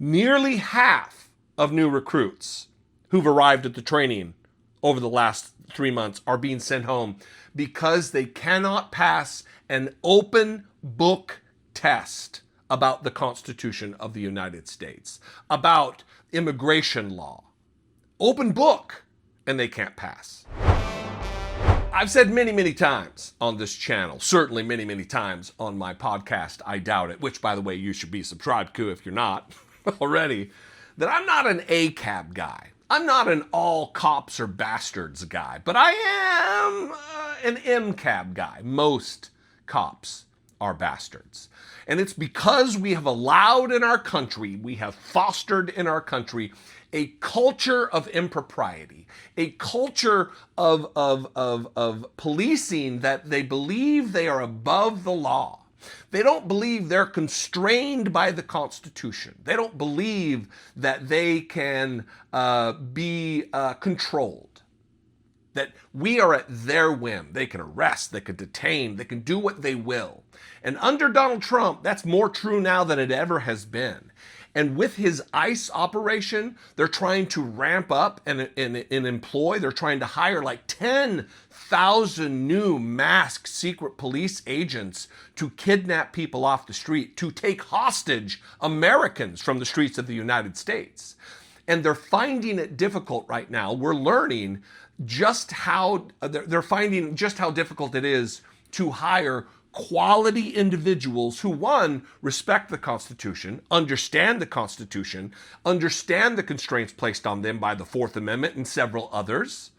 Nearly half of new recruits who've arrived at the training over the last 3 months are being sent home because they cannot pass an open book test about the Constitution of the United States, about immigration law. Open book, and they can't pass. I've said many, many times on this channel, certainly many, many times on my podcast, I Doubt It, which, by the way, you should be subscribed to if you're not already, that I'm not an ACAB guy. I'm not an all cops are bastards guy, but I am an MCAB guy. Most cops are bastards. And it's because we have allowed in our country, we have fostered in our country a culture of impropriety, a culture of policing that they believe they are above the law. They don't believe they're constrained by the Constitution. They don't believe that they can be controlled, that we are at their whim. They can arrest, they can detain, they can do what they will. And under Donald Trump, that's more true now than it ever has been. And with his ICE operation, they're trying to ramp up and employ, they're trying to hire like 10,000 new masked secret police agents to kidnap people off the street, to take hostage Americans from the streets of the United States. And they're finding it difficult right now. We're learning just how, they're finding just how difficult it is to hire quality individuals who, one, respect the Constitution, understand the Constitution, understand the constraints placed on them by the Fourth Amendment and several others.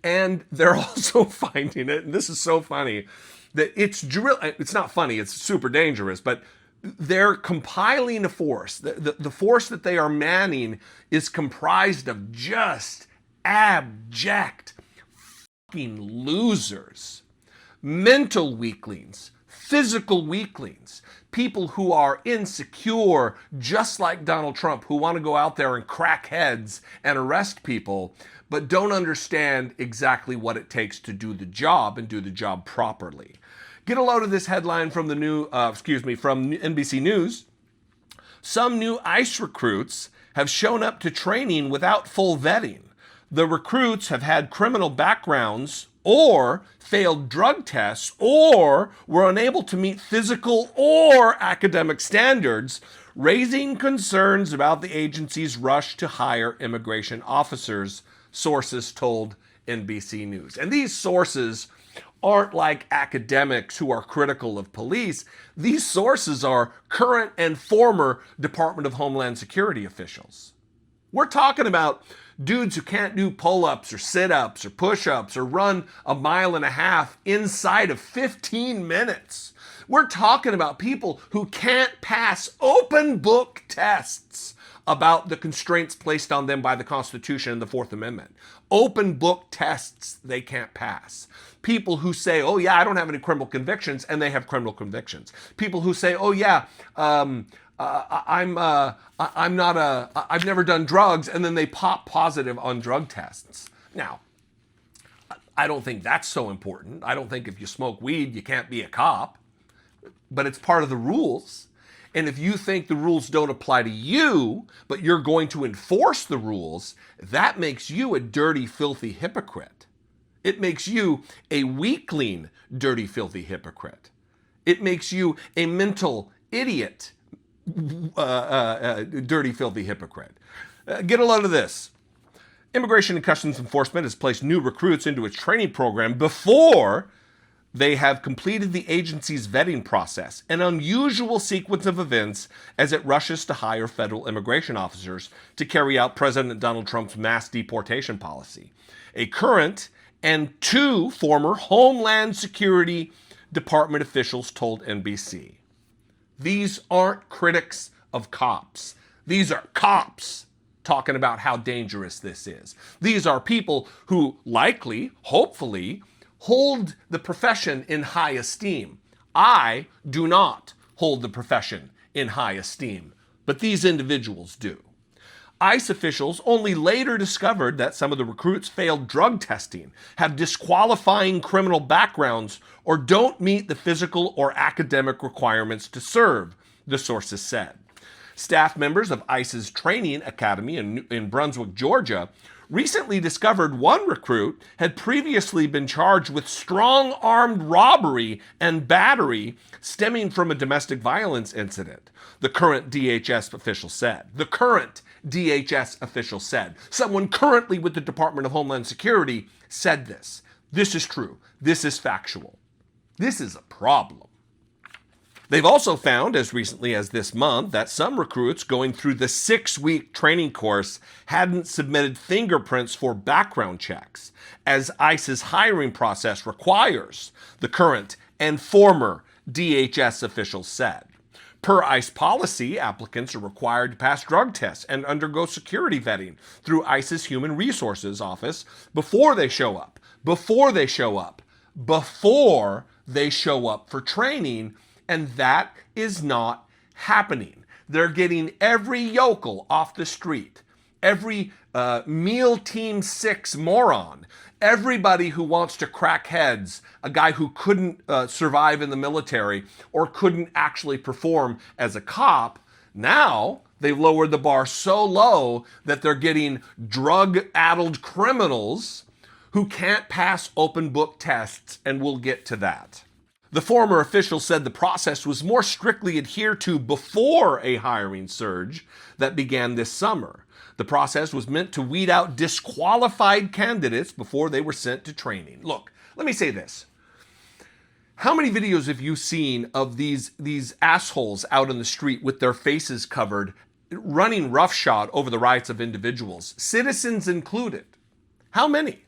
And they're also finding it, and this is so funny, that it's not funny, it's super dangerous, but they're compiling a force. The force that they are manning is comprised of just abject fucking losers. Mental weaklings, physical weaklings, people who are insecure, just like Donald Trump, who want to go out there and crack heads and arrest people, but don't understand exactly what it takes to do the job and do the job properly. Get a load of this headline from from NBC News. Some new ICE recruits have shown up to training without full vetting. The recruits have had criminal backgrounds or failed drug tests or were unable to meet physical or academic standards, raising concerns about the agency's rush to hire immigration officers, sources told NBC News. And these sources aren't like academics who are critical of police. These sources are current and former Department of Homeland Security officials. We're talking about dudes who can't do pull-ups or sit-ups or push-ups or run a mile and a half inside of 15 minutes. We're talking about people who can't pass open book tests about the constraints placed on them by the Constitution and the Fourth Amendment. Open book tests they can't pass. People who say, oh yeah, I don't have any criminal convictions, and they have criminal convictions. People who say, oh yeah, I've never done drugs, and then they pop positive on drug tests. Now, I don't think that's so important. I don't think if you smoke weed, you can't be a cop, but it's part of the rules. And if you think the rules don't apply to you, but you're going to enforce the rules, that makes you a dirty, filthy hypocrite. It makes you a weakling, dirty, filthy hypocrite. It makes you a mental idiot, dirty, filthy hypocrite. Get a load of this. Immigration and Customs Enforcement has placed new recruits into its training program before they have completed the agency's vetting process, an unusual sequence of events as it rushes to hire federal immigration officers to carry out President Donald Trump's mass deportation policy. A current and two former Homeland Security Department officials told NBC. These aren't critics of cops. These are cops talking about how dangerous this is. These are people who likely, hopefully, hold the profession in high esteem. I do not hold the profession in high esteem, but these individuals do. ICE officials only later discovered that some of the recruits failed drug testing, have disqualifying criminal backgrounds, or don't meet the physical or academic requirements to serve, the sources said. Staff members of ICE's training academy in Brunswick, Georgia, recently discovered one recruit had previously been charged with strong armed robbery and battery stemming from a domestic violence incident, the current DHS official said. Someone currently with the Department of Homeland Security said this. This is true. This is factual. This is a problem. They've also found, as recently as this month, that some recruits going through the 6-week training course hadn't submitted fingerprints for background checks, as ICE's hiring process requires, the current and former DHS officials said. Per ICE policy, applicants are required to pass drug tests and undergo security vetting through ICE's Human Resources Office before they show up for training. And that is not happening. They're getting every yokel off the street, every meal team 6 moron, everybody who wants to crack heads, a guy who couldn't survive in the military or couldn't actually perform as a cop. Now they've lowered the bar so low that they're getting drug-addled criminals who can't pass open book tests, and we'll get to that. The former official said the process was more strictly adhered to before a hiring surge that began this summer. The process was meant to weed out disqualified candidates before they were sent to training. Look, let me say this. How many videos have you seen of these assholes out in the street with their faces covered, running roughshod over the rights of individuals, citizens included? How many?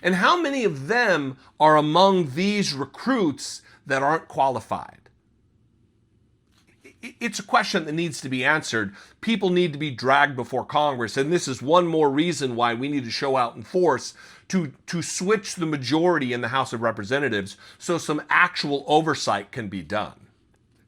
And how many of them are among these recruits that aren't qualified? It's a question that needs to be answered. People need to be dragged before Congress, and this is one more reason why we need to show out in force to switch the majority in the House of Representatives so some actual oversight can be done.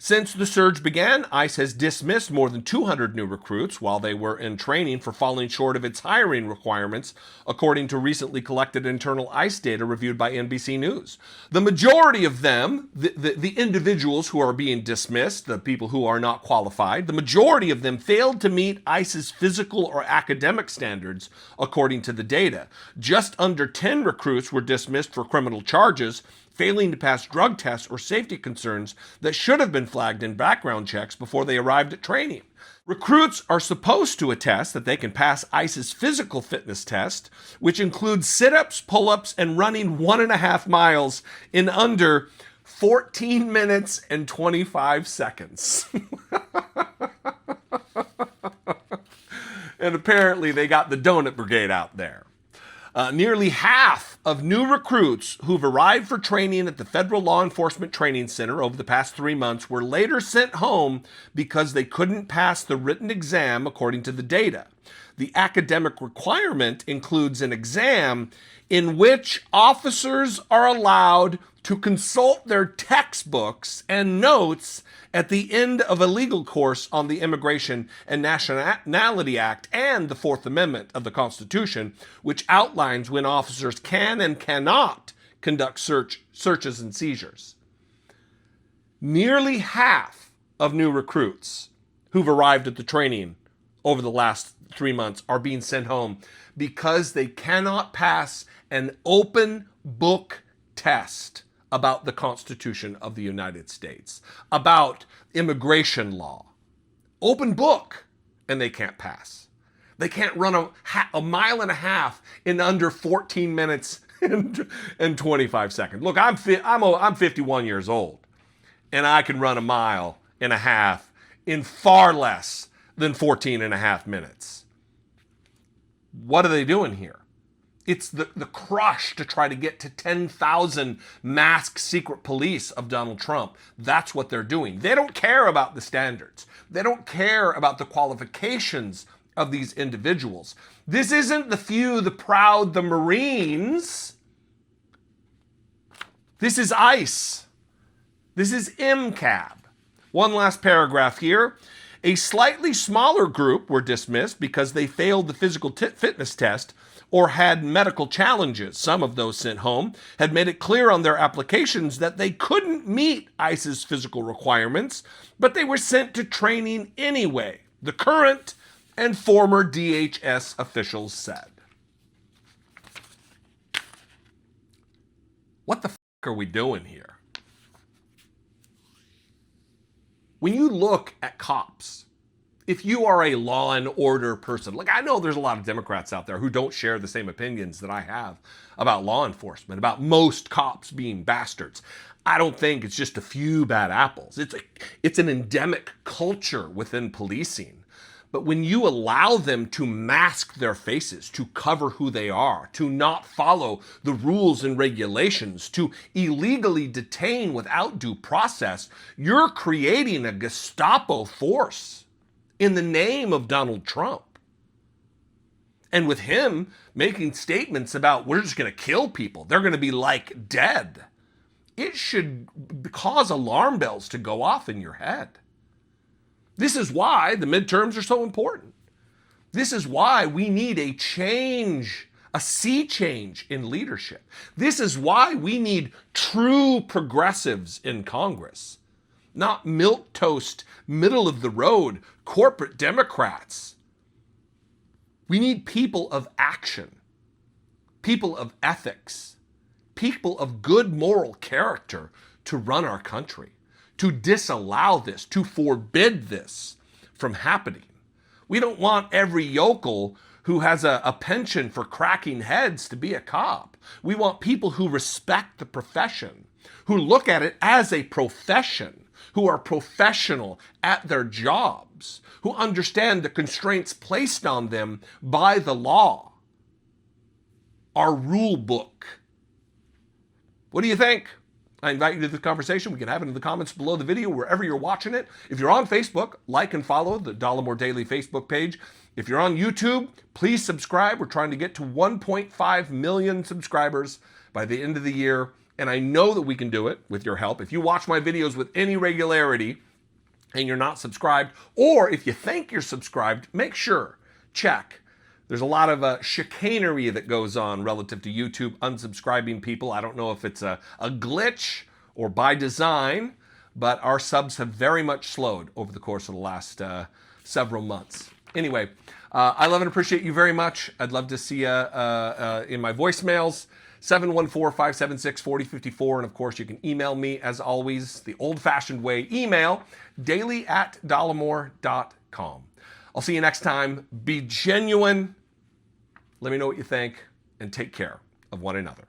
Since the surge began, ICE has dismissed more than 200 new recruits while they were in training for falling short of its hiring requirements, according to recently collected internal ICE data reviewed by NBC News. The majority of them, the individuals who are being dismissed, the people who are not qualified, the majority of them failed to meet ICE's physical or academic standards, according to the data. Just under 10 recruits were dismissed for criminal charges, failing to pass drug tests or safety concerns that should have been flagged in background checks before they arrived at training. Recruits are supposed to attest that they can pass ICE's physical fitness test, which includes sit-ups, pull-ups, and running 1.5 miles in under 14 minutes and 25 seconds. And apparently they got the donut brigade out there. Nearly half of new recruits who've arrived for training at the Federal Law Enforcement Training Center over the past 3 months were later sent home because they couldn't pass the written exam, according to the data. The academic requirement includes an exam in which officers are allowed to consult their textbooks and notes at the end of a legal course on the Immigration and Nationality Act and the Fourth Amendment of the Constitution, which outlines when officers can and cannot conduct searches and seizures. Nearly half of new recruits who've arrived at the training over the last 3 months are being sent home because they cannot pass an open book test about the Constitution of the United States, about immigration law. Open book, and they can't pass. They can't run a 1.5 miles in under 14 minutes and 25 seconds. Look, I'm 51 years old, and I can run 1.5 miles in far less than 14.5 minutes. What are they doing here? It's the crush to try to get to 10,000 masked secret police of Donald Trump. That's what they're doing. They don't care about the standards. They don't care about the qualifications of these individuals. This isn't the few, the proud, the Marines. This is ICE. This is MCAB. One last paragraph here. A slightly smaller group were dismissed because they failed the physical fitness test or had medical challenges. Some of those sent home had made it clear on their applications that they couldn't meet ICE's physical requirements, but they were sent to training anyway, the current and former DHS officials said. What the f*** are we doing here? When you look at cops, if you are a law and order person, like I know there's a lot of Democrats out there who don't share the same opinions that I have about law enforcement, about most cops being bastards. I don't think it's just a few bad apples. It's an endemic culture within policing. But when you allow them to mask their faces, to cover who they are, to not follow the rules and regulations, to illegally detain without due process, you're creating a Gestapo force in the name of Donald Trump. And with him making statements about we're just going to kill people, they're going to be like dead, it should cause alarm bells to go off in your head. This is why the midterms are so important. This is why we need a change, a sea change in leadership. This is why we need true progressives in Congress, not milquetoast, middle of the road corporate Democrats. We need people of action, people of ethics, people of good moral character to run our country, to disallow this, to forbid this from happening. We don't want every yokel who has a penchant for cracking heads to be a cop. We want people who respect the profession, who look at it as a profession, who are professional at their jobs, who understand the constraints placed on them by the law, our rule book. What do you think? I invite you to the conversation. We can have it in the comments below the video, wherever you're watching it. If you're on Facebook, like and follow the Dollemore Daily Facebook page. If you're on YouTube, please subscribe. We're trying to get to 1.5 million subscribers by the end of the year, and I know that we can do it with your help. If you watch my videos with any regularity and you're not subscribed, or if you think you're subscribed, make sure, check. There's a lot of chicanery that goes on relative to YouTube unsubscribing people. I don't know if it's a glitch or by design, but our subs have very much slowed over the course of the last several months. Anyway, I love and appreciate you very much. I'd love to see you in my voicemails, 714-576-4054. And of course, you can email me, as always, the old-fashioned way, email daily@dollemore.com. I'll see you next time. Be genuine. Let me know what you think, and take care of one another.